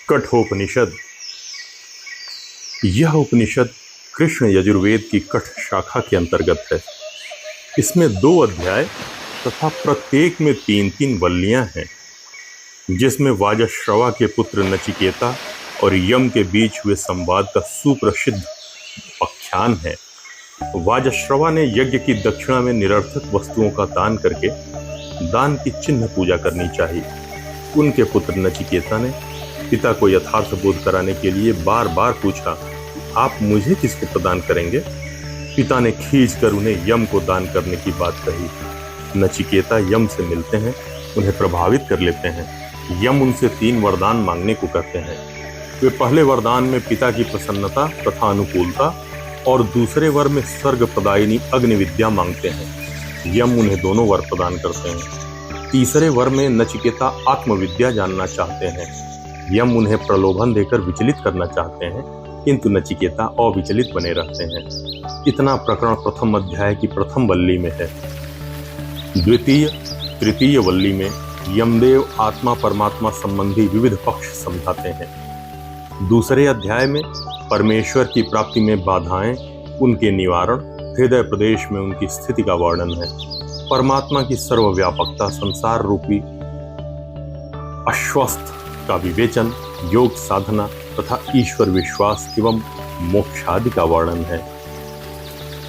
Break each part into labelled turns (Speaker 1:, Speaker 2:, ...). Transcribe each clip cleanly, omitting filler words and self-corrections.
Speaker 1: कठोपनिषद। यह उपनिषद कृष्ण यजुर्वेद की कठ शाखा के अंतर्गत है। इसमें 2 अध्याय तथा प्रत्येक में 3-3 वल्लियां हैं, जिसमें वाजश्रवा के पुत्र नचिकेता और यम के बीच हुए संवाद का सुप्रसिद्ध आख्यान है। वाजश्रवा ने यज्ञ की दक्षिणा में निरर्थक वस्तुओं का दान करके दान की चिन्ह पूजा करनी चाहिए। उनके पुत्र नचिकेता ने पिता को यथार्थ बोध कराने के लिए बार बार पूछा, आप मुझे किसको प्रदान करेंगे? पिता ने खींचकर उन्हें यम को दान करने की बात कही। नचिकेता यम से मिलते हैं, उन्हें प्रभावित कर लेते हैं। यम उनसे 3 वरदान मांगने को कहते हैं। वे पहले वरदान में पिता की प्रसन्नता तथा अनुकूलता और दूसरे वर में स्वर्ग प्रदायिनी अग्नि विद्या मांगते हैं। यम उन्हें दोनों वर प्रदान करते हैं। तीसरे वर में नचिकेता आत्मविद्या जानना चाहते हैं। यम उन्हें प्रलोभन देकर विचलित करना चाहते हैं, किंतु नचिकेता अविचलित बने रहते हैं। इतना प्रकरण प्रथम अध्याय की प्रथम वल्ली में है। द्वितीय तृतीय वल्ली में यमदेव आत्मा परमात्मा संबंधी विविध पक्ष समझाते हैं। दूसरे अध्याय में परमेश्वर की प्राप्ति में बाधाएं, उनके निवारण, हृदय प्रदेश में उनकी स्थिति का वर्णन है। परमात्मा की सर्वव्यापकता, संसार रूपी अश्वस्थ का विवेचन, योग साधना तथा ईश्वर विश्वास एवं मोक्षादि का वर्णन है।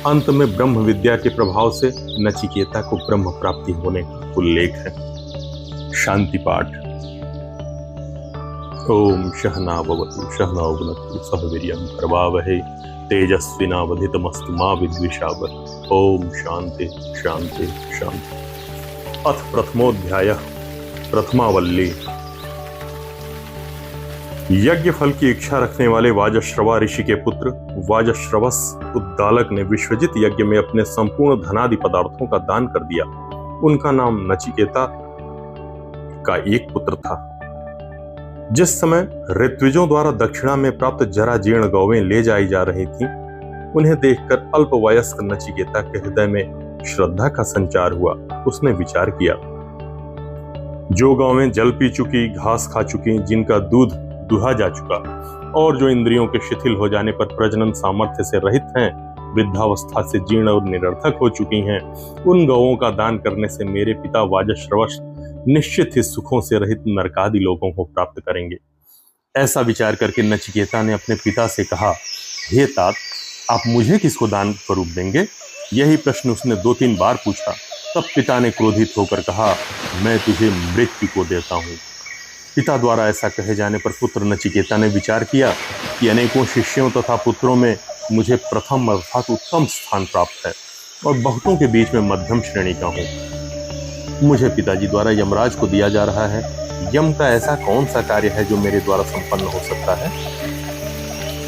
Speaker 1: अंत में ब्रह्म विद्या के प्रभाव से नचिकेता को ब्रह्म प्राप्ति होने का उल्लेख है। शांति पाठ। ओम सहना भवतु सहनौ भुनक्तु सह वीर्यं करवावहै तेजस्विनावधितमस्तु मा विद्विषावहै। ओम शांति शांति शांति। अथ प्रथमोऽध्यायः। प्रथमा वल्ली। यज्ञ फल की इच्छा रखने वाले वाजश्रवा ऋषि के पुत्र वाजश्रवस उद्दालक ने विश्वजित यज्ञ में अपने संपूर्ण धनादि पदार्थों का दान कर दिया। उनका नाम नचिकेता का एक पुत्र था। जिस समय ऋत्विजों द्वारा दक्षिणा में प्राप्त जरा जीर्ण गौवें ले जाई जा रही थीं, उन्हें देखकर अल्पवयस्क नचिकेता के हृदय में श्रद्धा का संचार हुआ। उसने विचार किया, जो गौवें जल पी चुकी, घास खा चुकी, जिनका दूध दुहा जा चुका और जो इंद्रियों के शिथिल हो जाने पर प्रजनन सामर्थ्य से रहित हैं, वृद्धावस्था से जीर्ण और निरर्थक हो चुकी हैं, उन गौओं का दान करने से मेरे पिता वाजश्रवस निश्चित ही सुखों से रहित नरकादि लोगों को प्राप्त करेंगे। ऐसा विचार करके नचिकेता ने अपने पिता से कहा, हे तात, आप मुझे किसको दान स्वरूप देंगे? यही प्रश्न उसने 2-3 बार पूछा। तब पिता ने क्रोधित होकर कहा, मैं तुझे मृत्यु को देता हूँ। पिता द्वारा ऐसा कहे जाने पर पुत्र नचिकेता ने विचार किया कि अनेकों शिष्यों तथा पुत्रों में मुझे प्रथम अर्थात उत्तम स्थान प्राप्त है और बहुतों के बीच में मध्यम श्रेणी का हूँ। मुझे पिताजी द्वारा यमराज को दिया जा रहा है। यम का ऐसा कौन सा कार्य है जो मेरे द्वारा संपन्न हो सकता है?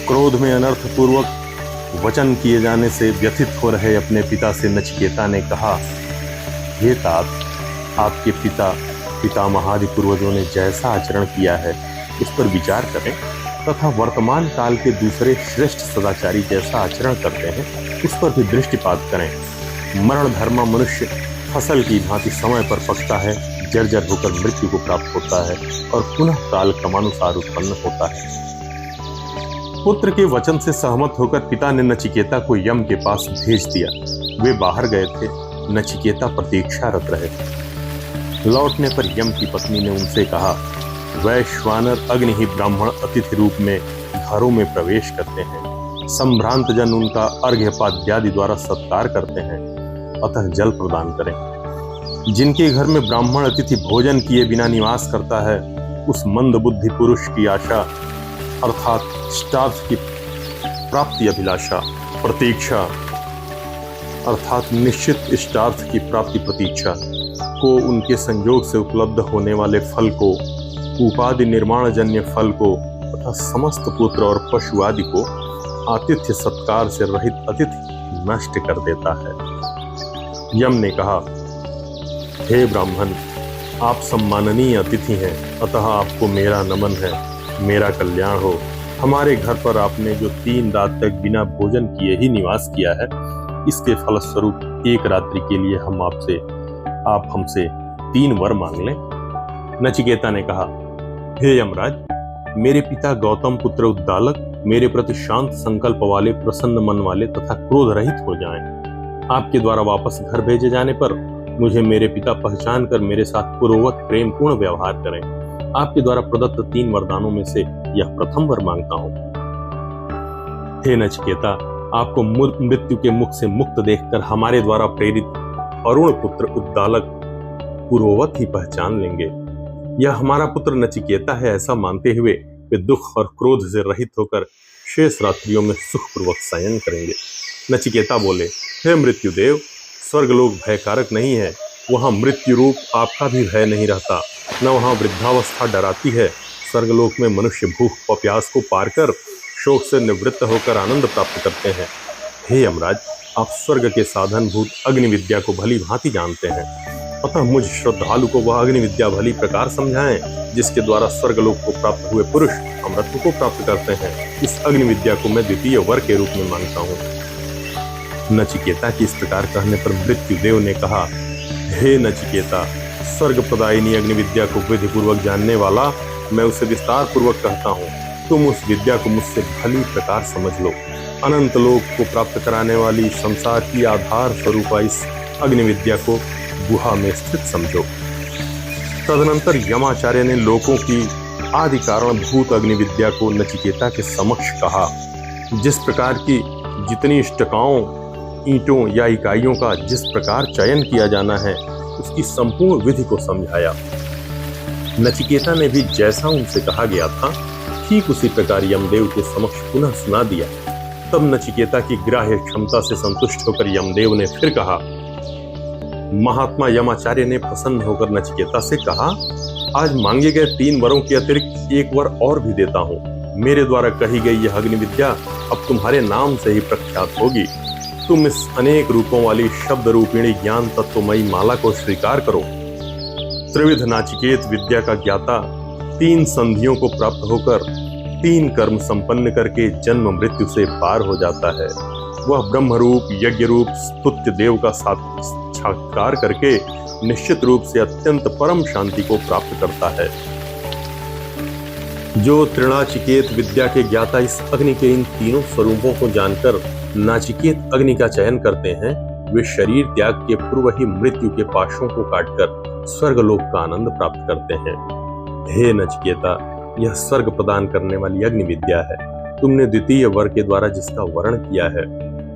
Speaker 1: क्रोध में अनर्थपूर्वक वचन किए जाने से व्यथित हो रहे अपने पिता से नचिकेता ने कहा, हे तात, आपके पितामहादि पूर्वजों ने जैसा आचरण किया है उस पर विचार करें तथा वर्तमान काल के दूसरे श्रेष्ठ सदाचारी जैसा आचरण करते हैं उस पर भी दृष्टिपात करें। मरण धर्मा मनुष्य फसल की भांति समय पर पकता है, जर्जर होकर मृत्यु को प्राप्त होता है और पुनः काल क्रमानुसार उत्पन्न होता है। पुत्र के वचन से सहमत होकर पिता ने नचिकेता को यम के पास भेज दिया। वे बाहर गए थे। नचिकेता प्रतीक्षारत रहे थे। लौटने पर यम की पत्नी ने उनसे कहा, वैश्वानर अग्नि ही ब्राह्मण अतिथि रूप में घरों में प्रवेश करते हैं। संभ्रांत जन उनका अर्घ्यपाद्यादि द्वारा सत्कार करते हैं, अतः जल प्रदान करें। जिनके घर में ब्राह्मण अतिथि भोजन किए बिना निवास करता है, उस मंद बुद्धि पुरुष की आशा अर्थात इष्टार्थ की प्राप्ति अभिलाषा, प्रतीक्षा अर्थात निश्चित इष्टार्थ की प्राप्ति प्रतीक्षा को, उनके संयोग से उपलब्ध होने वाले फल को, उपाधि निर्माण जन्य फल को तथा समस्त पुत्र और पशु आदि को आतिथ्य सत्कार से रहित अतिथि नष्ट कर देता है। यम ने कहा, हे ब्राह्मण, आप सम्माननीय अतिथि हैं, अतः आपको मेरा नमन है। मेरा कल्याण हो। हमारे घर पर आपने जो 3 रात तक बिना भोजन किए ही निवास किया है, इसके फलस्वरूप एक रात्रि के लिए आप हमसे 3 वर मांग लें। नचिकेता ने कहा, हे यमराज, मेरे पिता गौतम पुत्र उद्दालक मेरे प्रति शांत संकल्प वाले, प्रसन्न मन वाले तथा क्रोध रहित हो जाएं। आपके द्वारा वापस घर भेजे जाने पर मुझे मेरे पिता पहचान कर मेरे साथ पूर्ववत प्रेम पूर्ण व्यवहार करें। आपके द्वारा प्रदत्त 3 वरदानों में से यह प्रथम वर मांगता हूं। हे नचिकेता, आपको मृत्यु के मुख से मुक्त देखकर हमारे द्वारा प्रेरित अरुण पुत्र उद्दालक पूर्ववत ही पहचान लेंगे। यह हमारा पुत्र नचिकेता है ऐसा मानते हुए वे दुख और क्रोध से रहित होकर शेष रात्रियों में सुखपूर्वक शयन करेंगे। नचिकेता बोले, हे मृत्युदेव, स्वर्गलोक भयकारक नहीं है, वहां मृत्यु रूप आपका भी भय नहीं रहता, न वहां वृद्धावस्था डराती है। स्वर्गलोक में मनुष्य भूख व प्यास को पार कर शोक से निवृत्त होकर आनंद प्राप्त करते हैं। हे यमराज, आप स्वर्ग के साधन भूत अग्नि विद्या को भली भांति जानते हैं, अतः मुझ श्रद्धालु को वह अग्नि विद्या भली प्रकार समझाएं, जिसके द्वारा स्वर्गलोक को प्राप्त हुए पुरुष अमृत को प्राप्त करते हैं। इस अग्नि विद्या को मैं द्वितीय वर के रूप में मानता हूँ। नचिकेता की इस प्रकार कहने पर मृत्युदेव ने कहा, हे नचिकेता, स्वर्ग प्रदायिनी अग्नि विद्या को विधि पूर्वक जानने वाला मैं उसे विस्तार पूर्वक कहता हूँ। तुम उस विद्या को मुझसे भली प्रकार समझ लो। अनंत लोक को प्राप्त कराने वाली संसार की आधार स्वरूपा इस अग्नि विद्या को गुहा में स्थित समझो। तदनंतर यमाचार्य ने लोकों की आदि कारण भूत अग्नि विद्या को नचिकेता के समक्ष कहा। जिस प्रकार की जितनी इष्टकाओं, ईंटों या इकाइयों का जिस प्रकार चयन किया जाना है उसकी संपूर्ण विधि को समझाया। नचिकेता ने भी जैसा उनसे कहा गया था ठीक उसी प्रकार यमदेव के समक्ष पुनः सुना दिया। तब नचिकेता की ग्राह्य क्षमता से संतुष्ट होकर यमदेव ने फिर कहा। महात्मा यमाचार्य ने प्रसन्न होकर नचिकेता से कहा, आज मांगे गए 3 वरों के अतिरिक्त 1 वर और भी देता हूँ। मेरे द्वारा कही गई यह अग्नि विद्या अब तुम्हारे नाम से ही प्रख्यात होगी। तुम इस अनेक रूपों वाली शब्द रूपिणी ज्ञान तत्वमयी माला को स्वीकार करो। त्रिविध नाचिकेत विद्या का ज्ञाता 3 संधियों को प्राप्त होकर 3 कर्म संपन्न करके जन्म मृत्यु से पार हो जाता है। वह ब्रह्म रूप, यज्ञ रूप, स्तुत्य देव का साक्षात्कार करके निश्चित रूप से अत्यंत परम शांति को प्राप्त करता है। जो त्रिनाचिकेत विद्या के ज्ञाता इस अग्नि के इन 3 स्वरूपों को जानकर नाचिकेत अग्नि का चयन करते हैं, वे शरीर त्याग के पूर्व ही मृत्यु के पाशों को काटकर स्वर्गलोक का आनंद प्राप्त करते हैं। हे नचिकेता, यह स्वर्ग प्रदान करने वाली अग्नि विद्या है। तुमने द्वितीय वर के द्वारा जिसका वर्ण किया है,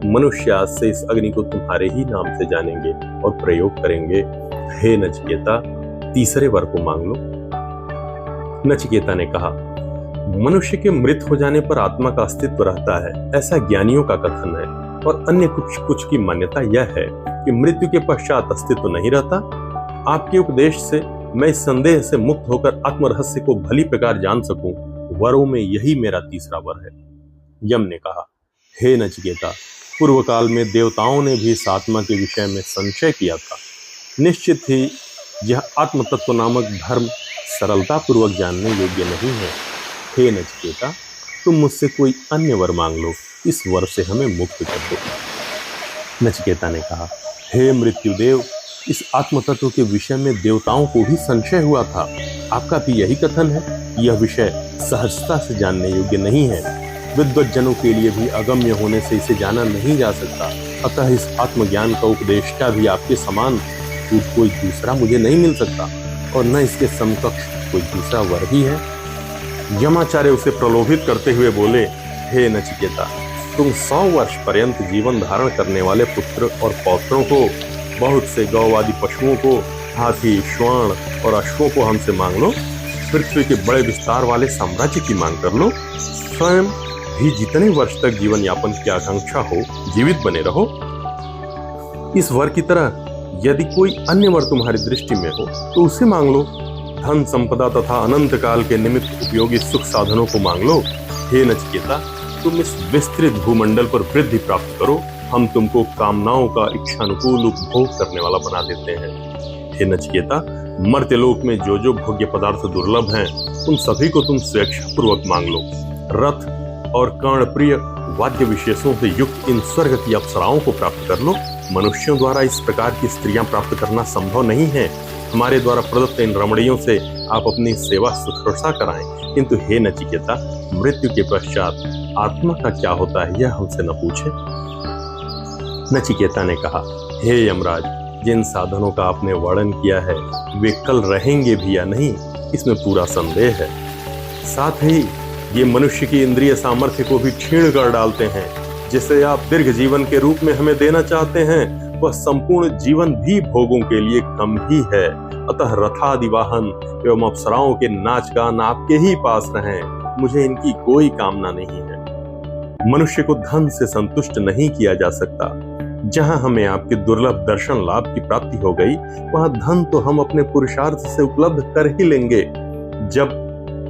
Speaker 1: मनुष्य आज से इस अग्नि को तुम्हारे ही नाम से जानेंगे और प्रयोग करेंगे। हे नचिकेता, तीसरे वर को मांग लो। नचिकेता ने कहा, मनुष्य के मृत हो जाने पर आत्मा का अस्तित्व रहता है, ऐसा ज्ञानियों का कथन है, और अन्य कुछ की मान्यता यह है कि मृत्यु के पश्चात अस्तित्व नहीं रहता। आपके उपदेश से मैं इस संदेह से मुक्त होकर आत्म रहस्य को भली प्रकार जान सकूं, वरों में यही मेरा तीसरा वर है। यम ने कहा, हे नचिकेता, पूर्व काल में देवताओं ने भी इस आत्मा के विषय में संशय किया था। निश्चित ही यह आत्म तत्व नामक धर्म सरलता पूर्वक जानने योग्य नहीं है। हे नचिकेता, तुम मुझसे कोई अन्य वर मांग लो, इस वर से हमें मुक्त कर दो। नचिकेता ने कहा, हे मृत्युदेव, इस आत्म तत्व के विषय में देवताओं को भी संशय हुआ था। आपका भी यही कथन है। यह विषय सहजता से जानने योग्य नहीं है। विद्वज्जनों के लिए भी अगम्य होने से इसे जाना नहीं जा सकता। अतः इस आत्मज्ञान का उपदेष्टा भी आपके समान कोई दूसरा मुझे नहीं मिल सकता, और न इसके समकक्ष कोई दूसरा वर ही है। यमाचार्य उसे प्रलोभित करते हुए बोले, हे नचिकेता, तुम 100 वर्ष पर्यंत जीवन धारण करने वाले पुत्र और पौत्रों को, बहुत से गौवादी पशुओं को, हाथी, स्वर्ण और अश्वों को हमसे मांग लो। पृथ्वी के बड़े विस्तार वाले साम्राज्य की मांग कर लो। स्वयं भी जितने वर्ष तक जीवन यापन की आकांक्षा हो, जीवित बने रहो। इस वर की तरह यदि कोई अन्य वर तुम्हारी दृष्टि में हो तो उसे मांग लो। धन संपदा तथा अनंत काल के निमित्त उपयोगी सुख साधनों को मांग लो। हे नचिकेता, तुम इस विस्तृत भूमंडल पर वृद्धि प्राप्त करो। हम तुमको कामनाओं का इच्छानुकूल उपभोग करने वाला बना देते हैं। हे नचिकेता, मर्त्यलोक में जो जो भोग्य पदार्थ दुर्लभ हैं, उन सभी को तुम स्वेच्छापूर्वक मांग लो। रथ और कर्णप्रिय वाद्य विशेषों से युक्त इन स्वर्ग की अप्सराओं को प्राप्त कर लो। मनुष्यों द्वारा इस प्रकार की स्त्रियां प्राप्त करना संभव नहीं है। हमारे द्वारा प्रदत्त इन रमणियों से आप अपनी सेवा सुश्रूषा कराएं। किंतु हे नचिकेता, मृत्यु के पश्चात आत्मा का क्या होता है यह हमसे न पूछे। नचिकेता ने कहा, हे यमराज, जिन साधनों का आपने वर्णन किया है वे कल रहेंगे भी या नहीं, इसमें पूरा संदेह है। साथ ही ये मनुष्य की इंद्रिय सामर्थ्य को भी क्षीण कर डालते हैं। जिसे आप दीर्घ जीवन के रूप में हमें देना चाहते हैं वह संपूर्ण जीवन भी भोगों के लिए कम ही है। अतः रथादि वाहन एवं अप्सराओं के नाच गान आपके ही पास रहें, मुझे इनकी कोई कामना नहीं है। मनुष्य को धन से संतुष्ट नहीं किया जा सकता। जहां हमें आपके दुर्लभ दर्शन लाभ की प्राप्ति हो गई, वहां धन तो हम अपने पुरुषार्थ से उपलब्ध कर ही लेंगे। जब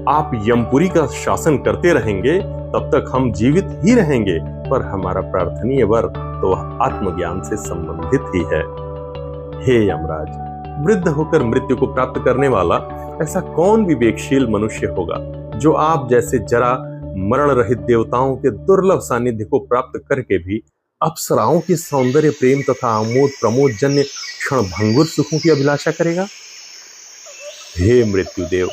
Speaker 1: आप यमपुरी का शासन करते रहेंगे तब तक हम जीवित ही रहेंगे, पर हमारा प्रार्थनीय वर तो वह आत्मज्ञान से संबंधित ही है। हे यमराज, वृद्ध होकर मृत्यु को प्राप्त करने वाला ऐसा कौन विवेकशील मनुष्य होगा जो आप जैसे जरा मरण रहित देवताओं के दुर्लभ सानिध्य को प्राप्त करके भी अप्सराओं के सौंदर्य प्रेम तथा आमोद प्रमोद जन्य क्षण भंगुर सुखों की अभिलाषा करेगा। हे मृत्युदेव,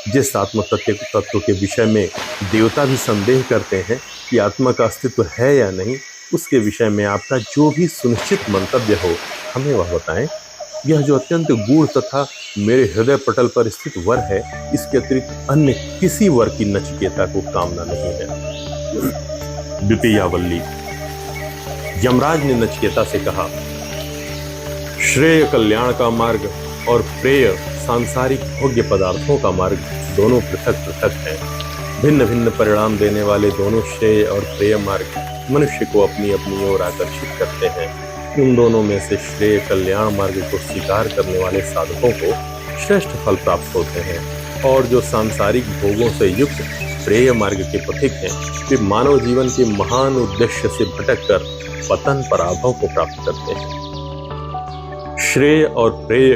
Speaker 1: जिस आत्म तत्व के विषय में देवता भी संदेह करते हैं कि आत्मा का अस्तित्व है या नहीं, उसके विषय में आपका जो भी सुनिश्चित मंतव्य हो हमें वह बताएं। यह जो अत्यंत गूढ़ तथा मेरे हृदय पटल पर स्थित वर है, इसके अतिरिक्त अन्य किसी वर की नचिकेता को कामना नहीं है। द्वितीयावल्ली। यमराज ने नचिकेता से कहा, श्रेय कल्याण का मार्ग और प्रेय सांसारिक भोग्य पदार्थों का मार्ग दोनों पृथक पृथक हैं। भिन्न भिन्न परिणाम देने वाले दोनों श्रेय और प्रेय मार्ग मनुष्य को अपनी अपनी ओर आकर्षित करते हैं। उन दोनों में से श्रेय कल्याण मार्ग को स्वीकार करने वाले साधकों को श्रेष्ठ फल प्राप्त होते हैं, और जो सांसारिक भोगों से युक्त प्रेय मार्ग के पथिक हैं, वे मानव जीवन के महान उद्देश्य से भटक कर पतन पराभव को प्राप्त करते हैं। श्रेय और प्रेय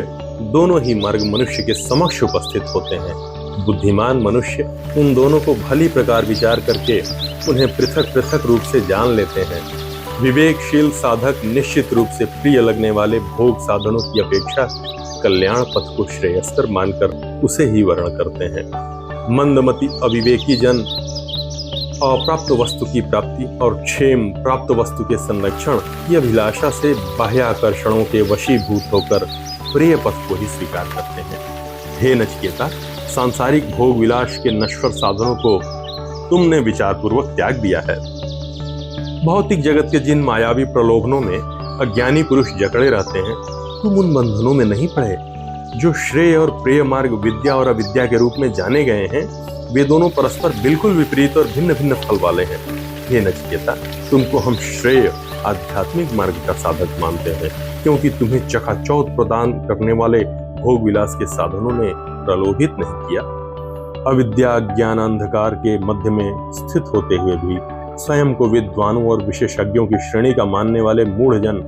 Speaker 1: दोनों ही मार्ग मनुष्य के समक्ष उपस्थित होते हैं। बुद्धिमान मनुष्य उन दोनों को भली प्रकार विचार करके उन्हें पृथक पृथक रूप से जान लेते हैं। विवेकशील साधक निश्चित रूप से प्रिय लगने वाले भोग साधनों की अपेक्षा कल्याण पथ को श्रेयस्कर मानकर उसे ही वर्ण करते हैं। मंदमती अविवेकी जन अप्राप्त वस्तु की प्राप्ति और क्षेम प्राप्त वस्तु के संरक्षण की अभिलाषा से बाह्य आकर्षणों के वशीभूत होकर प्रिय पथ को ही स्वीकार करते हैं। हे नचिकेता, सांसारिक भोग विलास के नश्वर साधनों को तुमने विचारपूर्वक त्याग दिया है। भौतिक जगत के जिन मायावी प्रलोभनों में अज्ञानी पुरुष जकड़े रहते हैं, तुम उन बंधनों में नहीं पड़े। जो श्रेय और प्रेय मार्ग विद्या और अविद्या के रूप में जाने गए हैं, वे दोनों परस्पर बिल्कुल विपरीत और भिन्न भिन्न फल वाले हैं। हे नचिकेता, तुमको हम श्रेय आध्यात्मिक मार्ग का साधक मानते हैं, क्योंकि तुम्हें चकाचौंध प्रदान करने वाले भोग विलास के साधनों ने प्रलोभित नहीं किया। अविद्या ज्ञान अंधकार के मध्य में स्थित होते हुए भी स्वयं को विद्वानों और विशेषज्ञों की श्रेणी का मानने वाले मूढ़ जन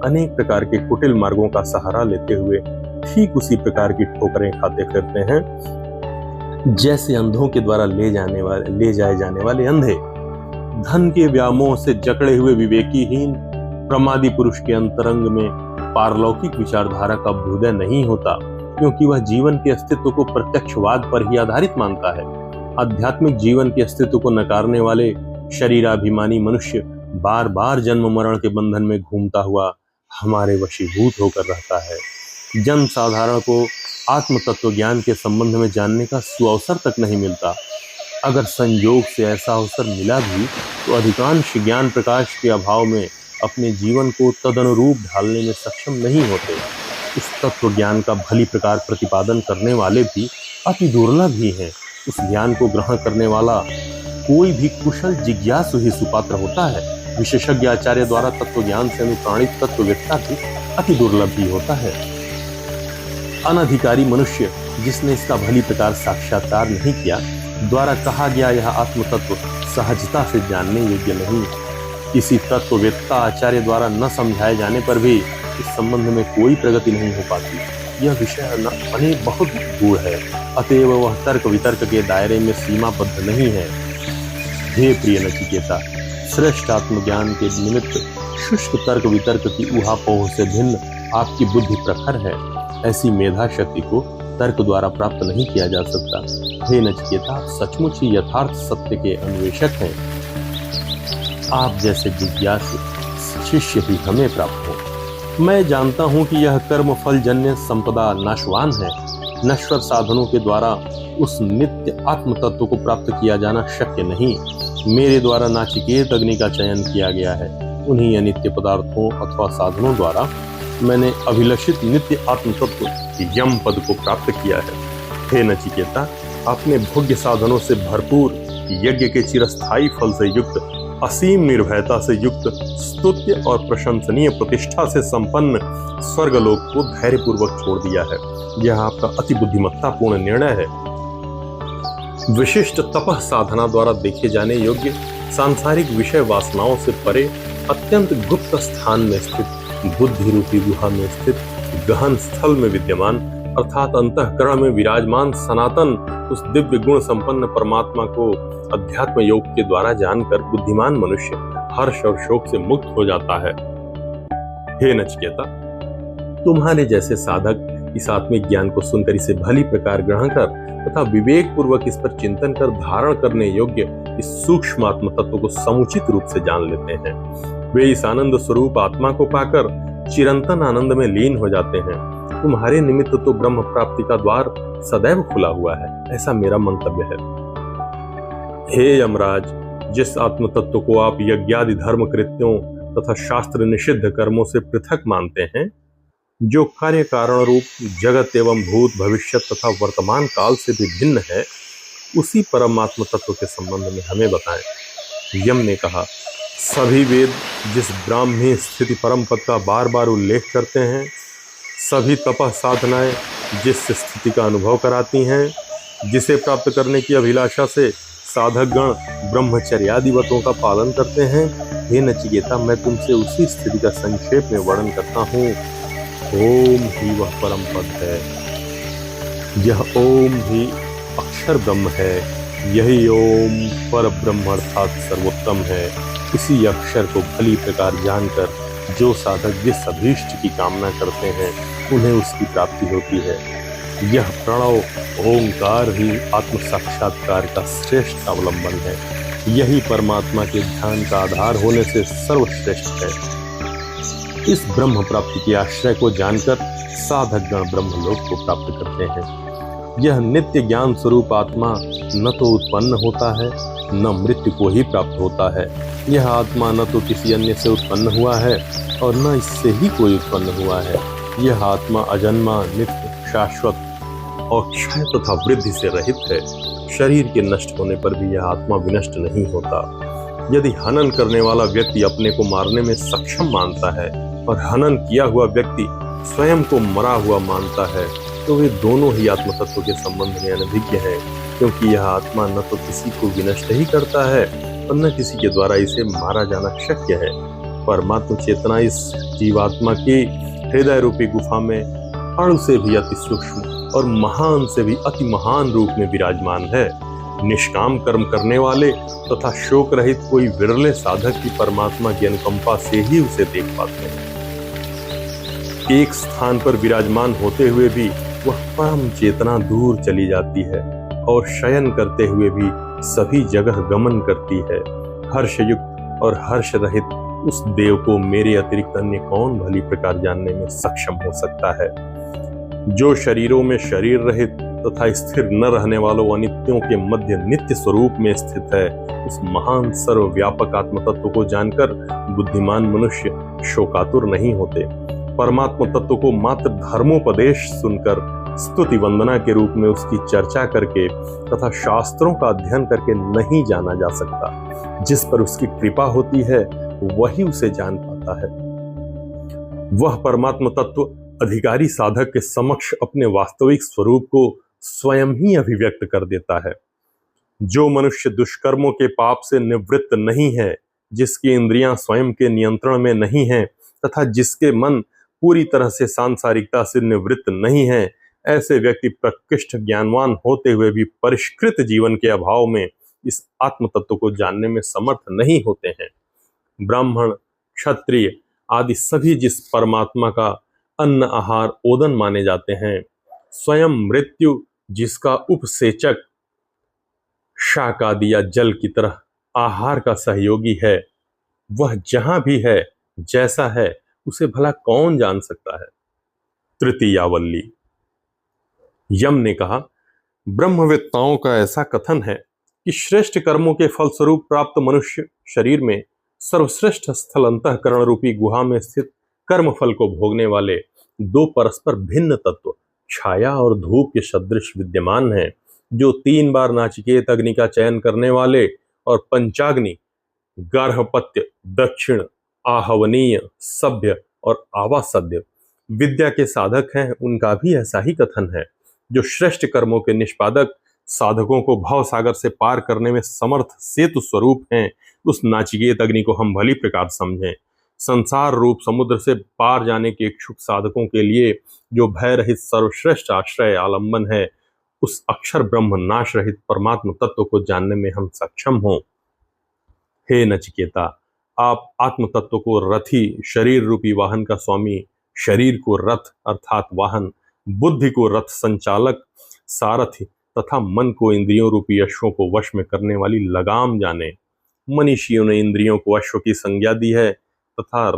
Speaker 1: अनेक प्रकार के कुटिल मार्गों का सहारा लेते हुए ठीक उसी प्रकार की ठोकरें खाते फिरते हैं जैसे अंधों के द्वारा ले जाए जाने वाले अंधे। धन के व्यामोह से जकड़े हुए विवेकीहीन प्रमादी पुरुष के अंतरंग में पारलौकिक विचारधारा का अभ्युदय नहीं होता, क्योंकि वह जीवन के अस्तित्व को प्रत्यक्षवाद पर ही आधारित मानता है। आध्यात्मिक जीवन के अस्तित्व को नकारने वाले शरीराभिमानी मनुष्य बार बार जन्म मरण के बंधन में घूमता हुआ हमारे वशीभूत होकर रहता है। जन साधारण को आत्म तत्व ज्ञान के संबंध में जानने का सुअवसर तक नहीं मिलता। अगर संयोग से ऐसा अवसर मिला भी तो अधिकांश ज्ञान प्रकाश के अभाव में अपने जीवन को तदनुरूप ढालने में सक्षम नहीं होते। उस तत्व ज्ञान का भली प्रकार प्रतिपादन करने वाले भी अति दुर्लभ ही हैं। उस ज्ञान को ग्रहण करने वाला कोई भी कुशल जिज्ञासु ही सुपात्र होता है। विशेषज्ञ आचार्य द्वारा तत्व ज्ञान से अनुप्राणित तत्ववेत्ता भी अति दुर्लभ ही होता है। अनधिकारी मनुष्य जिसने इसका भली प्रकार साक्षात्कार नहीं किया, द्वारा कहा गया यह आत्म तत्व सहजता से जानने योग्य नहीं। किसी तत्ववेत्ता आचार्य द्वारा न समझाए जाने पर भी इस संबंध में कोई प्रगति नहीं हो पाती। यह विषय न बहुत गूढ़ है, अतएव वह तर्क वितर्क के दायरे में सीमाबद्ध नहीं है। हे प्रिय नचिकेता, श्रेष्ठ आत्मज्ञान के निमित्त शुष्क तर्क वितर्क की ऊहापोह से भिन्न आपकी बुद्धि प्रखर है। ऐसी मेधा शक्ति को तर्क द्वारा प्राप्त नहीं किया जा सकता। हे नचिकेता, आप सचमुच ही यथार्थ सत्य के अन्वेषक हैं। आप जैसे जिज्ञासु शिष्य ही हमें प्राप्त हो। मैं जानता हूं कि यह कर्म फल जन्य संपदा नाशवान है। नश्वर साधनों के द्वारा उस नित्य आत्म तत्व को प्राप्त किया जाना शक्य नहीं। मेरे द्वारा नाचिकेत अग्नि का चयन किया गया है। उन्हीं अनित्य पदार्थों अथवा साधनों द्वारा मैंने अभिलषित नित्य आत्म तत्व यम पद को प्राप्त किया है। हे नचिकेता, आपने भोग्य साधनों से भरपूर यज्ञ के चिरस्थायी फल से युक्त, असीम निर्भयता से युक्त, स्तुत्य और प्रशंसनीय प्रतिष्ठा से संपन्न स्वर्गलोक को धैर्यपूर्वक छोड़ दिया है। यह आपका अति बुद्धिमत्तापूर्ण निर्णय है। विशिष्ट तपः साधना द्वारा देखे जाने योग्य सांसारिक विषय वासनाओं से परे अत्यंत गुप्त स्थान में स्थित, बुद्धि रूपी गुहा में स्थित, गहन स्थल में विद्यमान अर्थात अंतःकरण में विराजमान सनातन उस दिव्य गुण संपन्न परमात्मा को अध्यात्म योग के द्वारा जानकर बुद्धिमान मनुष्य हर्ष और शोक से मुक्त हो जाता है। हे नचिकेता, तुम्हारे जैसे साधक इस आत्मिक ज्ञान को सुनकर इसे भली प्रकार ग्रहण कर तथा विवेक पूर्वक इस पर चिंतन कर धारण करने योग्य इस सूक्ष्म आत्म तत्व को समुचित रूप से जान लेते हैं। वे इस आनंद स्वरूप आत्मा को पाकर चिरंतन आनंद में लीन हो जाते हैं। तुम्हारे निमित्त तो ब्रह्म प्राप्ति का द्वार सदैव खुला हुआ है, ऐसा मेरा मंतव्य है। हे यमराज, जिस आत्म तत्व को आप यज्ञादि धर्म कृत्यों तथा शास्त्र निषिद्ध कर्मों से पृथक मानते हैं, जो कार्य कारण रूप जगत एवं भूत भविष्य तथा वर्तमान काल से भी भिन्न है, उसी परमात्म तत्व के संबंध में हमें बताएं। यम ने कहा, सभी वेद जिस ब्राह्मी स्थिति परम पद का बार बार उल्लेख करते हैं, सभी तपः साधनाएं जिस स्थिति का अनुभव कराती हैं, जिसे प्राप्त करने की अभिलाषा से साधक गण ब्रह्मचर्यादि व्रतों का पालन करते हैं, हे नचिकेता, मैं तुमसे उसी स्थिति का संक्षेप में वर्णन करता हूँ। ओम ही वह परम पद है। यह ओम ही अक्षर ब्रह्म है। यही ओम पर ब्रह्म अर्थात सर्वोत्तम है। इसी अक्षर को भली प्रकार जानकर जो साधक जिस अभीष्ट की कामना करते हैं, उन्हें उसकी प्राप्ति होती है। यह प्रणव ओंकार ही आत्म साक्षात्कार का श्रेष्ठ अवलंबन है। यही परमात्मा के ध्यान का आधार होने से सर्वश्रेष्ठ है। इस ब्रह्म प्राप्ति के आश्रय को जानकर साधक गण ब्रह्मलोक को प्राप्त करते हैं। यह नित्य ज्ञान स्वरूप आत्मा न तो उत्पन्न होता है, न मृत्यु को ही प्राप्त होता है। यह आत्मा न तो किसी अन्य से उत्पन्न हुआ है और न इससे ही कोई उत्पन्न हुआ है। यह आत्मा अजन्मा, नित्य, शाश्वत और क्षय तथा वृद्धि से रहित है। शरीर के नष्ट होने पर भी यह आत्मा विनष्ट नहीं होता। यदि हनन करने वाला व्यक्ति अपने को मारने में सक्षम मानता है और हनन किया हुआ व्यक्ति स्वयं को मरा हुआ मानता है, तो वे दोनों ही आत्म तत्व के संबंध में अनभिज्ञ हैं, क्योंकि यह आत्मा न तो किसी को विनष्ट ही करता है और न किसी के द्वारा इसे मारा जाना शक्य है। परमात्म चेतना इस जीवात्मा की हृदय रूपी गुफा में अणु से भी अति सूक्ष्म और महान से भी अति महान रूप में विराजमान है। निष्काम कर्म करने वाले तथा शोक रहित कोई विरले साधक की परमात्मा की अनुकंपा से ही उसे देख पाते हैं। एक स्थान पर विराजमान होते हुए भी वह परम चेतना दूर चली जाती है और शयन करते हुए भी सभी जगह गमन करती है। हर्षयुक्त और हर्ष रहित उस देव को मेरे अतिरिक्त अन्य कौन भली प्रकार जानने में सक्षम हो सकता है। जो शरीरों में शरीर रहित तथा स्थिर न रहने वालों अनित्यों के मध्य नित्य स्वरूप में स्थित है, उस महान सर्वव्यापक आत्म तत्व को जानकर बुद्धिमान मनुष्य शोकातुर नहीं होते। परमात्म तत्व को मात्र धर्मोपदेश सुनकर स्तुति वंदना के रूप में उसकी चर्चा करके तथा शास्त्रों का अध्ययन करके नहीं जाना जा सकता। जिस पर उसकी कृपा होती है वही उसे जान पाता है। वह परमात्म तत्व अधिकारी साधक के समक्ष अपने वास्तविक स्वरूप को स्वयं ही अभिव्यक्त कर देता है। जो मनुष्य दुष्कर्मों के पाप से निवृत्त नहीं है, जिसकी इंद्रियां स्वयं के नियंत्रण में नहीं हैं तथा जिसके मन पूरी तरह से सांसारिकता से निवृत्त नहीं है, ऐसे व्यक्ति प्रकृष्ट ज्ञानवान होते हुए भी परिष्कृत जीवन के अभाव में इस आत्म तत्व को जानने में समर्थ नहीं होते हैं। ब्राह्मण, क्षत्रिय आदि सभी जिस परमात्मा का अन्न आहार ओदन माने जाते हैं। स्वयं मृत्यु जिसका उपसेचक शाक आदि या जल की तरह आहार का सहयोगी है, वह जहां भी है, जैसा है, उसे भला कौन जान सकता है। तृतीयावल्ली। यम ने कहा, ब्रह्मवेत्ताओं का ऐसा कथन है कि श्रेष्ठ कर्मों के फलस्वरूप प्राप्त मनुष्य शरीर में सर्वश्रेष्ठ स्थल अंतःकरण रूपी गुहा में स्थित कर्म फल को भोगने वाले दो परस्पर भिन्न तत्व छाया और धूप के सदृश विद्यमान हैं, जो 3 बार नाचिकेत अग्नि का चयन करने वाले और पंचाग्नि गार्हपत्य, दक्षिण, आहवनीय, सभ्य और आवासद्य विद्या के साधक हैं, उनका भी ऐसा ही कथन है। जो श्रेष्ठ कर्मों के निष्पादक साधकों को भव सागर से पार करने में समर्थ सेतु स्वरूप हैं, उस नाचिकेत अग्नि को हम भली प्रकार समझें। संसार रूप समुद्र से पार जाने के इच्छुक साधकों के लिए जो भय रहित सर्वश्रेष्ठ आश्रय आलंबन है, उस अक्षर ब्रह्म नाश रहित परमात्म तत्व को जानने में हम सक्षम हों। हे नचिकेता, आप आत्म तत्व को रथी शरीर रूपी वाहन का स्वामी, शरीर को रथ अर्थात वाहन, बुद्धि को रथ संचालक सारथी तथा मन को इंद्रियों रूपी अश्वों को वश में करने वाली लगाम जाने। मनीषियों ने इंद्रियों को अश्व की संज्ञा दी है तथा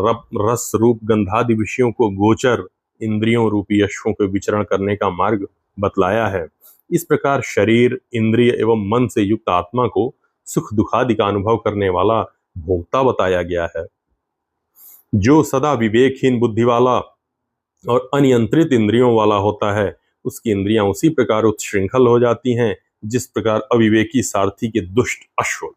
Speaker 1: रस रूप गंधादि विषयों को गोचर इंद्रियों रूपी अश्वों के विचरण करने का मार्ग बतलाया है। इस प्रकार शरीर, इंद्रिय एवं मन से युक्त आत्मा को सुख दुखादि का अनुभव करने वाला भोक्ता बताया गया है। जो सदा विवेकहीन बुद्धि वाला और अनियंत्रित इंद्रियों वाला होता है, उसकी इंद्रियां उसी प्रकार उत्श्रृंखल हो जाती हैं जिस प्रकार अविवेकी सारथी के दुष्ट अश्व।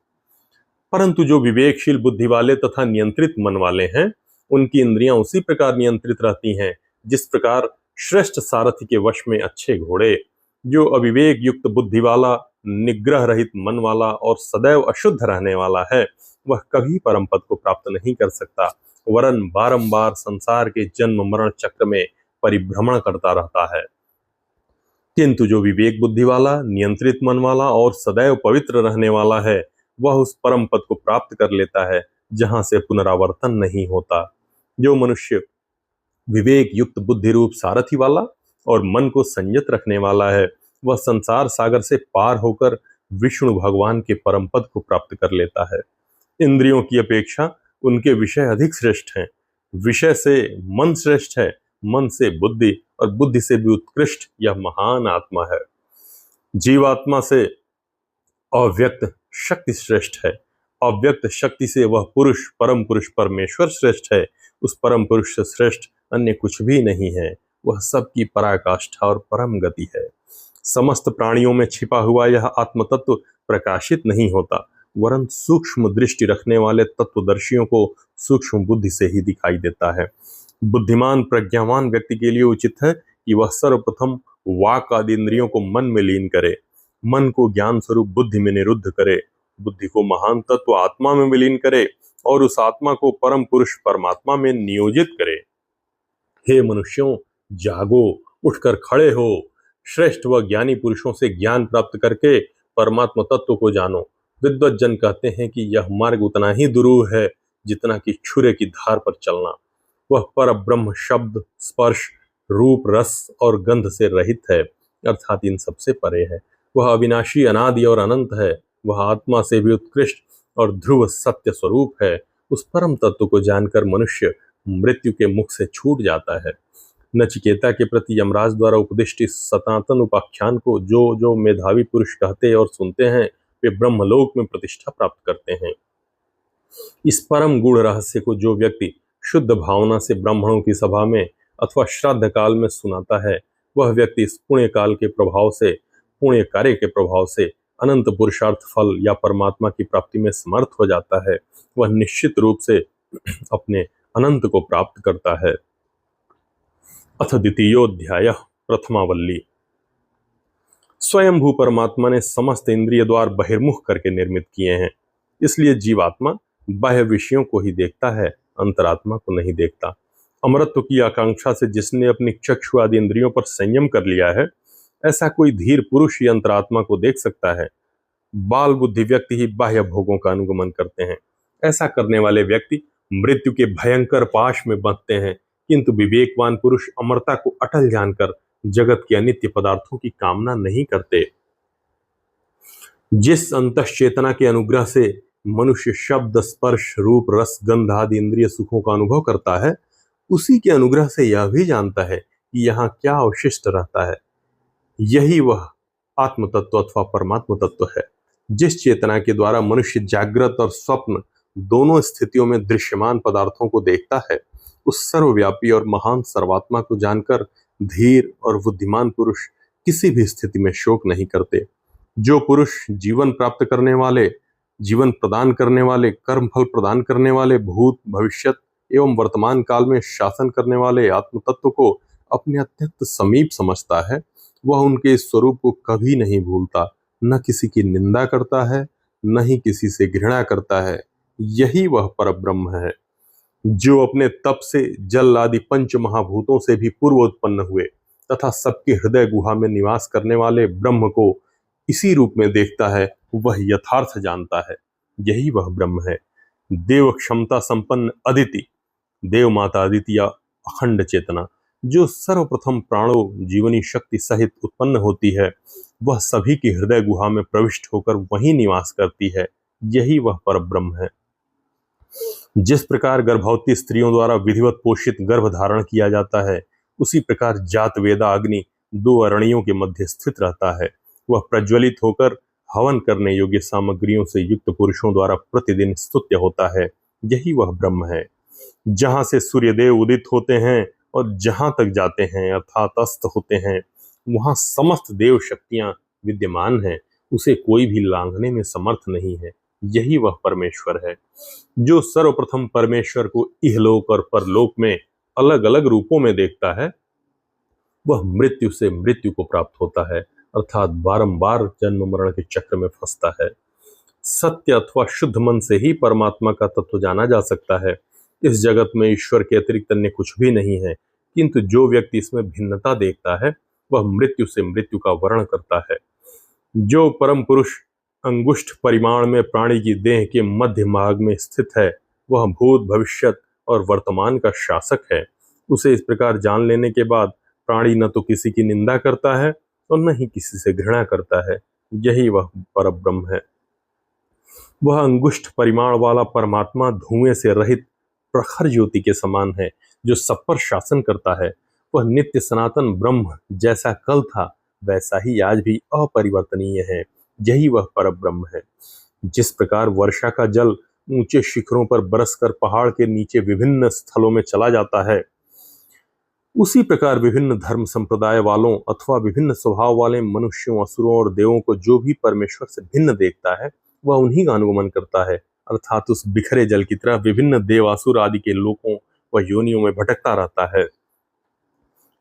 Speaker 1: परंतु जो विवेकशील बुद्धि वाले तथा नियंत्रित मन वाले हैं, उनकी इंद्रियां उसी प्रकार नियंत्रित रहती हैं जिस प्रकार श्रेष्ठ सारथी के वश में अच्छे घोड़े। जो अविवेक युक्त बुद्धि वाला, निग्रह रहित मन वाला और सदैव अशुद्ध रहने वाला है, वह कभी परम पद को प्राप्त नहीं कर सकता, वरन बारंबार संसार के जन्म मरण चक्र में परिभ्रमण करता रहता है। किंतु जो विवेक बुद्धि वाला, नियंत्रित मन वाला और सदैव पवित्र रहने वाला है, वह उस परम पद को प्राप्त कर लेता है जहां से पुनरावर्तन नहीं होता। जो मनुष्य विवेक युक्त बुद्धि रूप सारथी वाला और मन को संयत रखने वाला है, वह संसार सागर से पार होकर विष्णु भगवान के परम पद को प्राप्त कर लेता है। इंद्रियों की अपेक्षा उनके विषय अधिक श्रेष्ठ हैं। विषय से मन श्रेष्ठ है, मन से बुद्धि और बुद्धि से भी उत्कृष्ट यह महान आत्मा है। जीवात्मा से अव्यक्त शक्ति श्रेष्ठ है। अव्यक्त शक्ति से वह पुरुष, परम पुरुष परमेश्वर श्रेष्ठ है। उस परम पुरुष से श्रेष्ठ अन्य कुछ भी नहीं है। वह सबकी पराकाष्ठा और परम गति है। समस्त प्राणियों में छिपा हुआ यह आत्म तत्व प्रकाशित नहीं होता, वरन सूक्ष्म दृष्टि रखने वाले तत्वदर्शियों को सूक्ष्म बुद्धि से ही दिखाई देता है। बुद्धिमान प्रज्ञावान व्यक्ति के लिए उचित है कि वह सर्वप्रथम वाक आदि इंद्रियों को मन में लीन करे, मन को ज्ञान स्वरूप बुद्धि में निरुद्ध करे, बुद्धि को महान तत्व आत्मा में विलीन करे और उस आत्मा को परम पुरुष परमात्मा में नियोजित करे। हे मनुष्यों, जागो, उठकर खड़े हो, श्रेष्ठ व ज्ञानी पुरुषों से ज्ञान प्राप्त करके परमात्म तत्व को जानो। विद्वत जन कहते हैं कि यह मार्ग उतना ही दुरूह है जितना कि छुरे की धार पर चलना। वह पर ब्रह्म शब्द, स्पर्श, रूप, रस और गंध से रहित है, अर्थात इन सबसे परे है। वह अविनाशी, अनादि और अनंत है। वह आत्मा से भी उत्कृष्ट और ध्रुव सत्य स्वरूप है। उस परम तत्व को जानकर मनुष्य मृत्यु के मुख से छूट जाता है। नचिकेता के प्रति यमराज द्वारा उपदिष्ट इस सनातन उपाख्यान को जो जो मेधावी पुरुष कहते और सुनते हैं, वे ब्रह्मलोक में प्रतिष्ठा प्राप्त करते हैं। इस परम गूढ़ रहस्य को जो व्यक्ति शुद्ध भावना से ब्राह्मणों की सभा में अथवा श्राद्ध काल में सुनाता है, वह व्यक्ति इस पुण्य काल के प्रभाव से, पुण्य कार्य के प्रभाव से अनंत पुरुषार्थ फल या परमात्मा की प्राप्ति में समर्थ हो जाता है। वह निश्चित रूप से अपने अनंत को प्राप्त करता है। अथ द्वितीयोध्याय प्रथमावल्ली। स्वयंभू परमात्मा ने समस्त इंद्रिय द्वार बहिर्मुख करके निर्मित किए हैं, इसलिए जीवात्मा बाह्य विषयों को ही देखता है, अंतरात्मा को नहीं देखता। अमरत्व की आकांक्षा से जिसने अपनी चक्षु आदि इंद्रियों पर संयम कर लिया है, ऐसा कोई धीर पुरुष ही अंतरात्मा को देख सकता है। बाल बुद्धि व्यक्ति ही बाह्य भोगों का अनुगमन करते हैं। ऐसा करने वाले व्यक्ति मृत्यु के भयंकर पाश में बंधते हैं, किंतु विवेकवान पुरुष अमरता को अटल जानकर जगत के अनित्य पदार्थों की कामना नहीं करते। जिस अंतश्चेतना के अनुग्रह से मनुष्य शब्द, स्पर्श, रूप, रस, गंध आदि इंद्रिय सुखों का अनुभव करता है, उसी के अनुग्रह से यह भी जानता है कि यहाँ क्या अवशिष्ट रहता है। यही वह आत्म तत्व अथवा परमात्म तत्व है। जिस चेतना के द्वारा मनुष्य जागृत और स्वप्न दोनों स्थितियों में दृश्यमान पदार्थों को देखता है, उस सर्वव्यापी और महान सर्वात्मा को जानकर धीर और बुद्धिमान पुरुष किसी भी स्थिति में शोक नहीं करते। जो पुरुष जीवन प्राप्त करने वाले, जीवन प्रदान करने वाले, कर्म फल प्रदान करने वाले, भूत, भविष्यत एवं वर्तमान काल में शासन करने वाले आत्म तत्व को अपने अत्यंत समीप समझता है, वह उनके स्वरूप को कभी नहीं भूलता, न किसी की निंदा करता है, न ही किसी से घृणा करता है। यही वह परब्रह्म है जो अपने तप से जल आदि पंच महाभूतों से भी पूर्व उत्पन्न हुए तथा सबके हृदय गुहा में निवास करने वाले ब्रह्म को इसी रूप में देखता है, वह यथार्थ जानता है। यही वह ब्रह्म है। देव क्षमता संपन्न अदिति, देव माता अदिति या अखंड चेतना जो सर्वप्रथम प्राणों जीवनी शक्ति सहित उत्पन्न होती है, वह सभी की हृदय गुहा में प्रविष्ट होकर वहीं निवास करती है। यही वह परब्रह्म है। जिस प्रकार गर्भवती स्त्रियों द्वारा विधिवत पोषित गर्भ धारण किया जाता है, उसी प्रकार जात वेदा अग्नि दो अरणियों के मध्य स्थित रहता है। वह प्रज्वलित होकर हवन करने योग्य सामग्रियों से युक्त पुरुषों द्वारा प्रतिदिन स्तुत्य होता है। यही वह ब्रह्म है। जहां से सूर्यदेव उदित होते हैं और जहां तक जाते हैं अर्थात अस्त होते हैं, वहां समस्त देव शक्तियां विद्यमान हैं। उसे कोई भी लांघने में समर्थ नहीं है। यही वह परमेश्वर है। जो सर्वप्रथम परमेश्वर को इहलोक और परलोक में अलग अलग रूपों में देखता है, वह मृत्यु से मृत्यु को प्राप्त होता है, अर्थात बारंबार जन्म मरण के चक्र में फंसता है। सत्य अथवा शुद्ध मन से ही परमात्मा का तत्व जाना जा सकता है। इस जगत में ईश्वर के अतिरिक्त अन्य कुछ भी नहीं है, किंतु जो व्यक्ति इसमें भिन्नता देखता है, वह मृत्यु से मृत्यु का वर्ण करता है। जो परम पुरुष अंगुष्ठ परिमाण में प्राणी की देह के मध्य भाग में स्थित है, वह भूत, भविष्यत और वर्तमान का शासक है। उसे इस प्रकार जान लेने के बाद प्राणी न तो किसी की निंदा करता है और न ही किसी से घृणा करता है। यही वह परब्रह्म है। वह अंगुष्ठ परिमाण वाला परमात्मा धुएं से रहित प्रखर ज्योति के समान है, जो सब पर शासन करता है। वह नित्य सनातन ब्रह्म जैसा कल था, वैसा ही आज भी अपरिवर्तनीय है। यही वह परब्रह्म है। जिस प्रकार वर्षा का जल ऊंचे शिखरों पर बरसकर पहाड़ के नीचे विभिन्न स्थलों में चला जाता है, उसी प्रकार विभिन्न धर्म संप्रदाय वालों अथवा विभिन्न स्वभाव वाले मनुष्यों, असुरों और देवों को जो भी परमेश्वर से भिन्न देखता है, वह उन्हीं का अनुगमन करता है, अर्थात उस बिखरे जल की तरह विभिन्न देवासुर आदि के लोकों व योनियों में भटकता रहता है।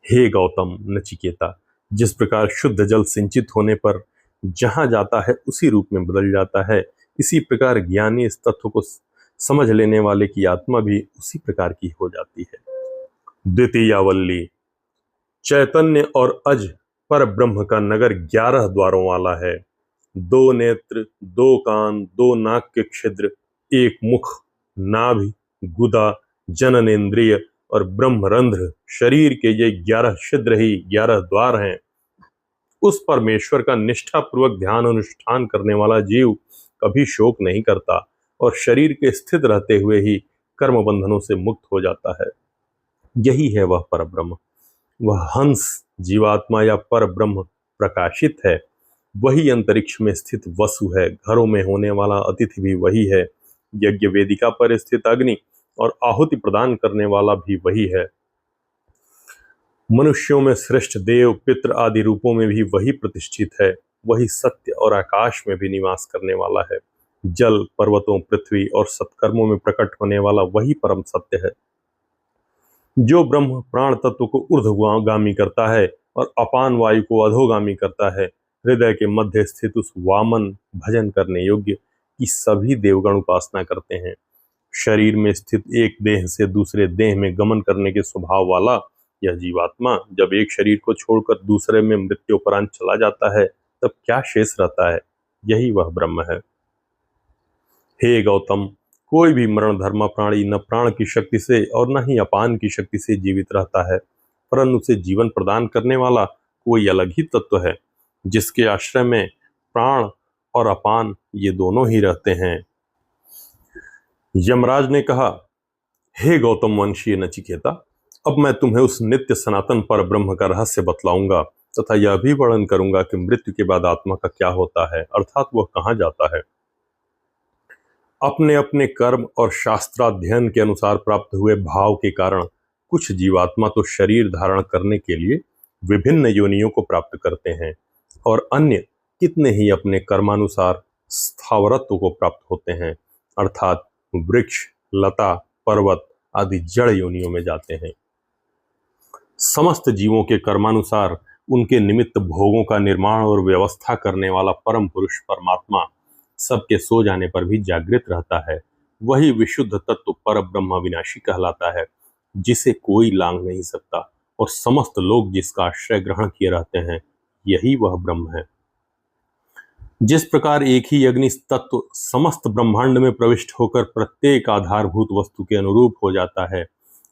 Speaker 1: हे गौतम नचिकेता, जिस प्रकार शुद्ध जल सिंचित होने पर जहां जाता है उसी रूप में बदल जाता है, इसी प्रकार ज्ञानी इस तत्व को समझ लेने वाले की आत्मा भी उसी प्रकार की हो जाती है। द्वितीयावल्ली। चैतन्य और अज पर ब्रह्म का नगर 11 द्वारों वाला है। 2 नेत्र, 2 कान, 2 नाक के छिद्र, 1 मुख, नाभि, गुदा, जननेन्द्रिय और ब्रह्मरंध्र, शरीर के ये 11 छिद्र ही 11 द्वार हैं। उस परमेश्वर का निष्ठापूर्वक ध्यान अनुष्ठान करने वाला जीव कभी शोक नहीं करता और शरीर के स्थित रहते हुए ही कर्म बंधनों से मुक्त हो जाता है। यही है वह परब्रह्म। वह हंस जीवात्मा या परब्रह्म प्रकाशित है। वही अंतरिक्ष में स्थित वसु है। घरों में होने वाला अतिथि भी वही है। यज्ञ वेदिका पर स्थित अग्नि और आहुति प्रदान करने वाला भी वही है। मनुष्यों में श्रेष्ठ देव, पितृ आदि रूपों में भी वही प्रतिष्ठित है। वही सत्य और आकाश में भी निवास करने वाला है। जल, पर्वतों, पृथ्वी और सत्कर्मों में प्रकट होने वाला वही परम सत्य है। जो ब्रह्म प्राण तत्व को ऊर्ध्वगामी करता है और अपान वायु को अधोगामी करता है, हृदय के मध्य स्थित उस वामन भजन करने योग्य की सभी देवगण उपासना करते हैं। शरीर में स्थित एक देह से दूसरे देह में गमन करने के स्वभाव वाला यह जीवात्मा जब एक शरीर को छोड़कर दूसरे में मृत्युपरांत चला जाता है, तब क्या शेष रहता है? यही वह ब्रह्म है। हे गौतम, कोई भी मरण धर्मा प्राणी न प्राण की शक्ति से और न ही अपान की शक्ति से जीवित रहता है, परंतु उसे जीवन प्रदान करने वाला कोई अलग ही तत्व है, जिसके आश्रय में प्राण और अपान ये दोनों ही रहते हैं। यमराज ने कहा, हे गौतम वंशीय नचिकेता, अब मैं तुम्हें उस नित्य सनातन पर ब्रह्म का रहस्य बतलाऊंगा तथा यह भी वर्णन करूंगा कि मृत्यु के बाद आत्मा का क्या होता है, अर्थात वह कहाँ जाता है। अपने अपने कर्म और शास्त्राध्ययन के अनुसार प्राप्त हुए भाव के कारण कुछ जीवात्मा तो शरीर धारण करने के लिए विभिन्न योनियों को प्राप्त करते हैं और अन्य कितने ही अपने कर्मानुसार स्थावरत्व को प्राप्त होते हैं, अर्थात वृक्ष, लता, पर्वत आदि जड़ योनियों में जाते हैं। समस्त जीवों के कर्मानुसार उनके निमित्त भोगों का निर्माण और व्यवस्था करने वाला परम पुरुष परमात्मा सबके सो जाने पर भी जागृत रहता है। वही विशुद्ध तत्व पर ब्रह्म अविनाशी कहलाता है, जिसे कोई लांघ नहीं सकता और समस्त लोग जिसका आश्रय ग्रहण किए रहते हैं, यही वह ब्रह्म है। जिस प्रकार एक ही अग्नि तत्व समस्त ब्रह्मांड में प्रविष्ट होकर प्रत्येक आधारभूत वस्तु के अनुरूप हो जाता है,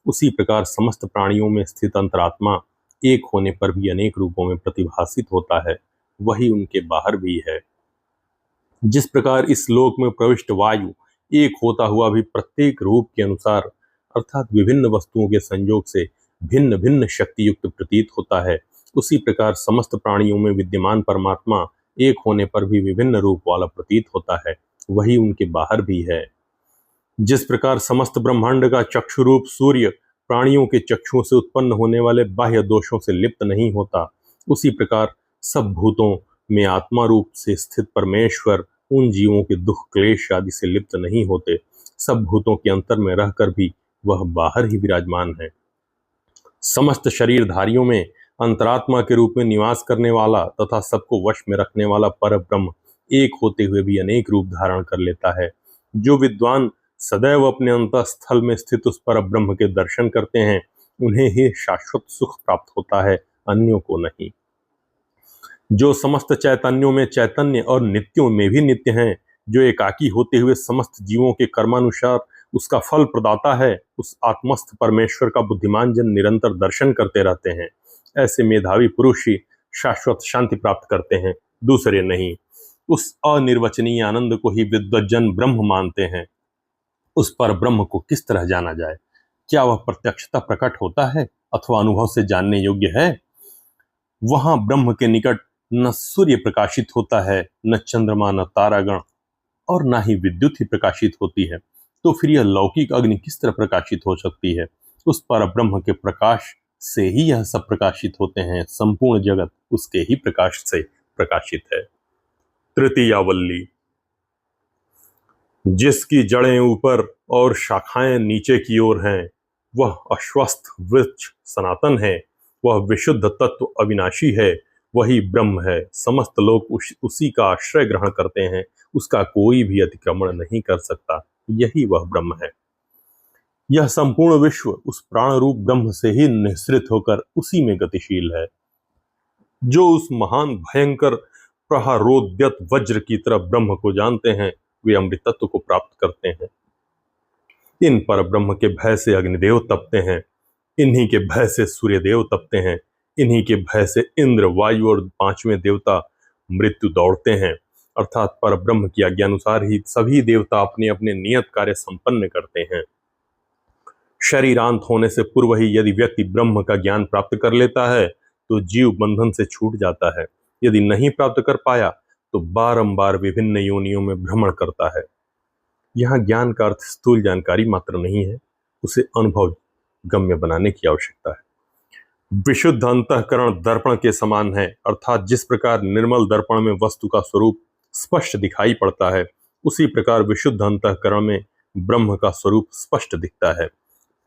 Speaker 1: उसी प्रकार समस्त प्राणियों में स्थित अंतरात्मा एक होने पर भी अनेक रूपों में प्रतिभासित होता है, वही उनके बाहर भी है। जिस प्रकार इस लोक में प्रविष्ट वायु एक होता हुआ भी प्रत्येक रूप के अनुसार अर्थात विभिन्न वस्तुओं के संयोग से भिन्न भिन्न शक्ति युक्त प्रतीत होता है, उसी प्रकार समस्त प्राणियों में विद्यमान परमात्मा एक होने पर भी विभिन्न रूप वाला प्रतीत होता है, वही उनके बाहर भी है। जिस प्रकार समस्त ब्रह्मांड का चक्षु रूप सूर्य प्राणियों के चक्षुओं से उत्पन्न होने वाले बाह्य दोषों से लिप्त नहीं होता, उसी प्रकार सब भूतों में आत्मा रूप से स्थित परमेश्वर उन जीवों के दुख क्लेश आदि से लिप्त नहीं होते। सब भूतों के अंतर में रहकर भी वह बाहर ही विराजमान है। समस्त शरीरधारियों में अंतरात्मा के रूप में निवास करने वाला तथा सबको वश में रखने वाला पर ब्रह्म एक होते हुए भी अनेक रूप धारण कर लेता है। जो विद्वान सदैव अपने अंतःस्थल में स्थित उस पर ब्रह्म के दर्शन करते हैं, उन्हें ही शाश्वत सुख प्राप्त होता है, अन्यों को नहीं। जो समस्त चैतन्यों में चैतन्य और नित्यों में भी नित्य हैं, जो एकाकी होते हुए समस्त जीवों के कर्मानुसार उसका फल प्रदाता है, उस आत्मस्थ परमेश्वर का बुद्धिमान जन निरंतर दर्शन करते रहते हैं। ऐसे मेधावी पुरुष ही शाश्वत शांति प्राप्त करते हैं, दूसरे नहीं। उस अनिर्वचनीय आनंद को ही विद्वज्जन ब्रह्म मानते हैं। उस पर ब्रह्म को किस तरह जाना जाए? क्या वह प्रत्यक्षता प्रकट होता है अथवा अनुभव से जानने योग्य है? वहां ब्रह्म के निकट न सूर्य प्रकाशित होता है, न चंद्रमा, न तारागण और न ही विद्युत ही प्रकाशित होती है, तो फिर यह लौकिक अग्नि किस तरह प्रकाशित हो सकती है? उस पर ब्रह्म के प्रकाश से ही यह सब प्रकाशित होते हैं। संपूर्ण जगत उसके ही प्रकाश से प्रकाशित है। तृतीयावल्ली। जिसकी जड़ें ऊपर और शाखाएं नीचे की ओर हैं, वह अश्वस्थ वृक्ष सनातन है। वह विशुद्ध तत्व अविनाशी है, वही ब्रह्म है। समस्त लोग उसी का आश्रय ग्रहण करते हैं, उसका कोई भी अतिक्रमण नहीं कर सकता, यही वह ब्रह्म है। यह संपूर्ण विश्व उस प्राण रूप ब्रह्म से ही निःसृत होकर उसी में गतिशील है। जो उस महान भयंकर प्रहारोद्यत वज्र की तरह ब्रह्म को जानते हैं, वे अमृतत्व को प्राप्त करते हैं। इन पर ब्रह्म के भय से अग्निदेव तपते हैं, इन्हीं के भय से सूर्यदेव तपते हैं, इन्हीं के भय से इंद्र, वायु और पांचवें देवता मृत्यु दौड़ते हैं। अर्थात पर ब्रह्म की आज्ञानुसार ही सभी देवता अपने अपने नियत कार्य संपन्न करते हैं। शरीरांत होने से पूर्व ही यदि व्यक्ति ब्रह्म का ज्ञान प्राप्त कर लेता है तो जीव बंधन से छूट जाता है। यदि नहीं प्राप्त कर पाया तो बारंबार विभिन्न योनियों में भ्रमण करता है। यहाँ ज्ञान का अर्थ स्थूल जानकारी मात्र नहीं है, उसे अनुभव गम्य बनाने की आवश्यकता है। विशुद्ध अंतःकरण दर्पण के समान है, अर्थात जिस प्रकार निर्मल दर्पण में वस्तु का स्वरूप स्पष्ट दिखाई पड़ता है, उसी प्रकार विशुद्ध अंतःकरण में ब्रह्म का स्वरूप स्पष्ट दिखता है।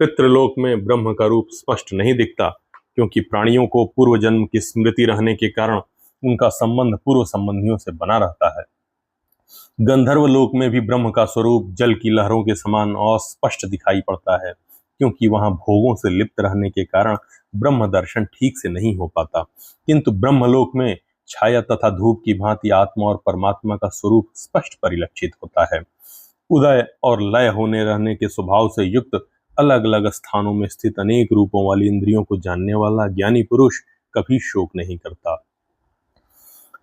Speaker 1: पितृलोक में ब्रह्म का रूप स्पष्ट नहीं दिखता, क्योंकि प्राणियों को पूर्व जन्म की स्मृति रहने के कारण उनका संबंध पूर्व संबंधियों से बना रहता है। गंधर्व लोक में भी ब्रह्म का स्वरूप जल की लहरों के समान अस्पष्ट दिखाई पड़ता है, क्योंकि वहां भोगों से लिप्त रहने के कारण ब्रह्म दर्शन ठीक से नहीं हो पाता। किंतु ब्रह्मलोक में छाया तथा धूप की भांति आत्मा और परमात्मा का स्वरूप स्पष्ट परिलक्षित होता है। उदय और लय होने रहने के स्वभाव से युक्त अलग अलग स्थानों में स्थित अनेक रूपों वाली इंद्रियों को जानने वाला ज्ञानी पुरुष कभी शोक नहीं करता।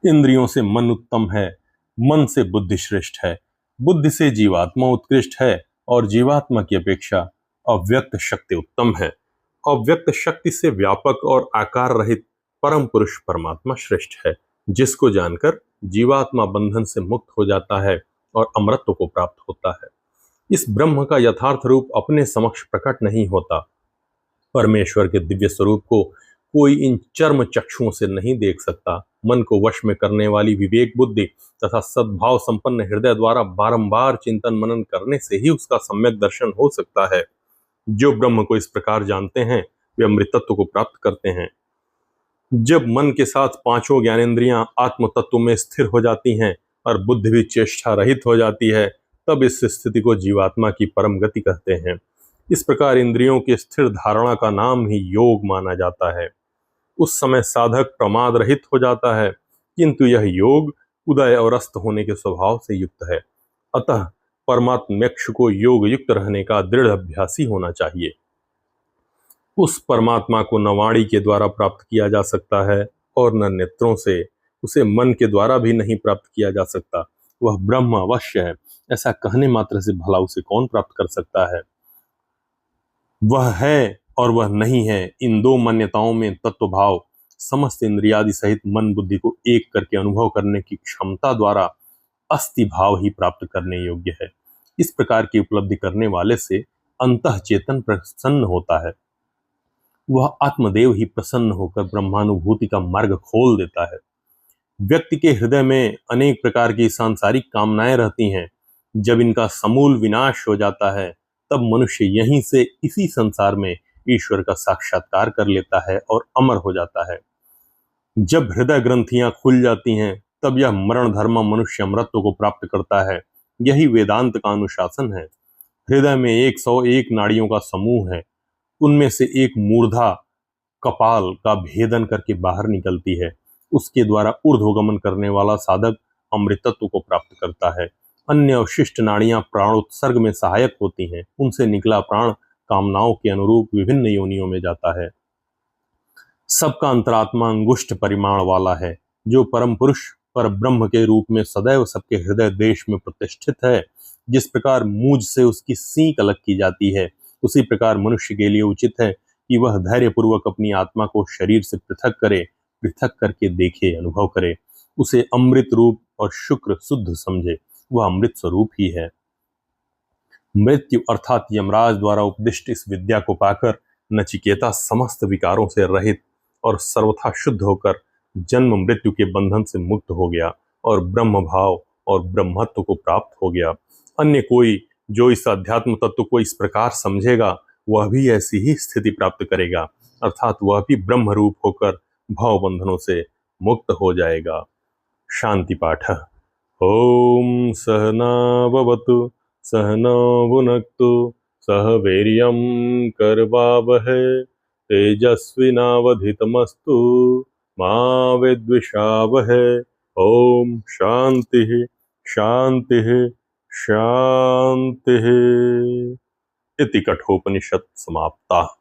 Speaker 1: इंद्रियों से मन उत्तम है, मन से बुद्धि श्रेष्ठ है, बुद्धि से जीवात्मा उत्कृष्ट है और जीवात्मा की अपेक्षा अव्यक्त शक्ति उत्तम है। अव्यक्त शक्ति से व्यापक और आकार रहित परम पुरुष परमात्मा श्रेष्ठ है, जिसको जानकर जीवात्मा बंधन से मुक्त हो जाता है और अमरत्व को प्राप्त होता है। इस ब्रह्म का यथार्थ रूप अपने समक्ष प्रकट नहीं होता। परमेश्वर के दिव्य स्वरूप को कोई इन चर्म चक्षुओं से नहीं देख सकता। मन को वश में करने वाली विवेक बुद्धि तथा सद्भाव संपन्न हृदय द्वारा बारंबार चिंतन मनन करने से ही उसका सम्यक दर्शन हो सकता है। जो ब्रह्म को इस प्रकार जानते हैं वे अमृतत्व को प्राप्त करते हैं। जब मन के साथ पांचों ज्ञानेंद्रियां आत्म तत्व में स्थिर हो जाती हैं और बुद्धि भी चेष्टा रहित हो जाती है, तब इस स्थिति को जीवात्मा की परम गति कहते हैं। इस प्रकार इंद्रियों की स्थिर धारणा का नाम ही योग माना जाता है। उस समय साधक प्रमाद रहित हो जाता है, किंतु यह योग उदय और अस्त होने के स्वभाव से युक्त है। अतः परमात्मेक्ष को योग युक्त रहने का दृढ़ अभ्यासी होना चाहिए। उस परमात्मा को न वाणी के द्वारा प्राप्त किया जा सकता है और न नेत्रों से, उसे मन के द्वारा भी नहीं प्राप्त किया जा सकता। वह ब्रह्म अवश्य है, ऐसा कहने मात्र से भला उसे कौन प्राप्त कर सकता है। वह है और वह नहीं है, इन दो मान्यताओं में तत्व भाव समस्त इंद्रियादि सहित मन बुद्धि को एक करके अनुभव करने की क्षमता द्वारा अस्ति भाव ही प्राप्त करने योग्य है। इस प्रकार की उपलब्धि करने वाले से अंतः चेतन प्रसन्न होता है। वह आत्मदेव ही प्रसन्न होकर ब्रह्मानुभूति का मार्ग खोल देता है। व्यक्ति के हृदय में अनेक प्रकार की सांसारिक कामनाएं रहती हैं। जब इनका समूल विनाश हो जाता है, तब मनुष्य यहीं से इसी संसार में ईश्वर का साक्षात्कार कर लेता है और अमर हो जाता है। जब हृदय ग्रंथियां खुल जाती हैं, तब यह मरण धर्म मनुष्य अमरत्व को प्राप्त करता है। यही वेदांत का अनुशासन है। हृदय में 101 नाड़ियों का समूह है। उनमें से एक मूर्धा कपाल का भेदन करके बाहर निकलती है। उसके द्वारा ऊर्ध्वगमन करने वाला साधक अमृतत्व को प्राप्त करता है। अन्य अवशिष्ट नाड़ियां प्राणोत्सर्ग में सहायक होती हैं। उनसे निकला प्राण कामनाओं के अनुरूप विभिन्न योनियों में जाता है। सबका अंतरात्मा अंगुष्ठ परिमाण वाला है। जो परम पुरुष पर ब्रह्म के रूप में सदैव सबके हृदय देश में प्रतिष्ठित है, जिस प्रकार मूंज से उसकी सींक अलग की जाती है, उसी प्रकार मनुष्य के लिए उचित है कि वह धैर्यपूर्वक अपनी आत्मा को शरीर से पृथक करे, पृथक करके देखे, अनुभव करे, उसे अमृत रूप और शुक्र शुद्ध समझे। वह अमृत स्वरूप ही है। मृत्यु अर्थात यमराज द्वारा उपदिष्ट इस विद्या को पाकर नचिकेता समस्त विकारों से रहित और सर्वथा शुद्ध होकर जन्म मृत्यु के बंधन से मुक्त हो गया और ब्रह्म भाव और ब्रह्मत्व को प्राप्त हो गया। अन्य कोई जो इस अध्यात्म तत्व को इस प्रकार समझेगा, वह भी ऐसी ही स्थिति प्राप्त करेगा, अर्थात वह भी ब्रह्म रूप होकर भाव बंधनों से मुक्त हो जाएगा। शांति पाठ। ओम सहना भवतु सहना भुनक्तु सह वीर्यं करवावहै तेजस्विनावधीतमस्तु मा विद्विषावहै। ओम शांति शांति शांति। इति कठोपनिषत् समाप्ता।